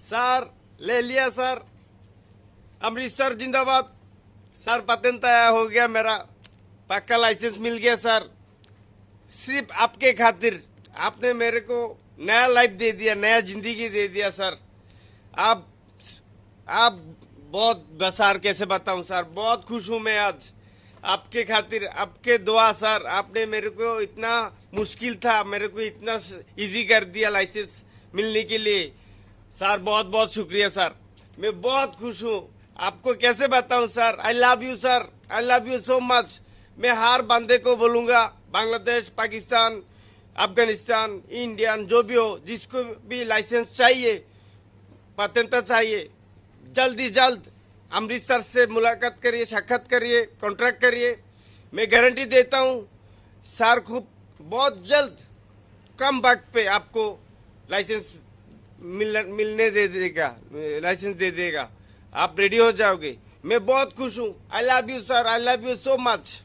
Sir ले लिया sir. Amritsar जिंदाबाद। सर पेटेंट आया हो गया, मेरा पक्का लाइसेंस मिल गया सर। सिर्फ आपके खातिर आपने मेरे को नया लाइफ दे दिया, नया जिंदगी दे दिया सर। आप आप बहुत बसार कैसे बताऊं सर, बहुत खुश हूं मैं आज आपके खातिर, आपके दुआ सर। आपने मेरे को इतना मुश्किल था, मेरे को इतना इजी कर दिया लाइसेंस मिलने के लिए सर। बहुत बहुत शुक्रिया सर, मैं बहुत खुश हूँ। आपको कैसे बताऊं sir, I love you sir, I love you so much. मैं हर बंदे को बोलूंगा, बांग्लादेश, पाकिस्तान, अफगानिस्तान, इंडियन जो भी हो, जिसको भी लाइसेंस चाहिए, पेटेंट चाहिए, जल्दी जल्द अमृतसर से मुलाकात करिए, साक्षात करिए, कॉन्ट्रैक्ट करिए। मैं गारंटी देता हूँ सर, खूब बहुत जल्द कम वक्त पे आपको लाइसेंस मिलने दे देगा, लाइसेंस दे देगा। आप रेडी हो जाओगे। मैं बहुत खुश हूँ। I love you sir, I love you so much.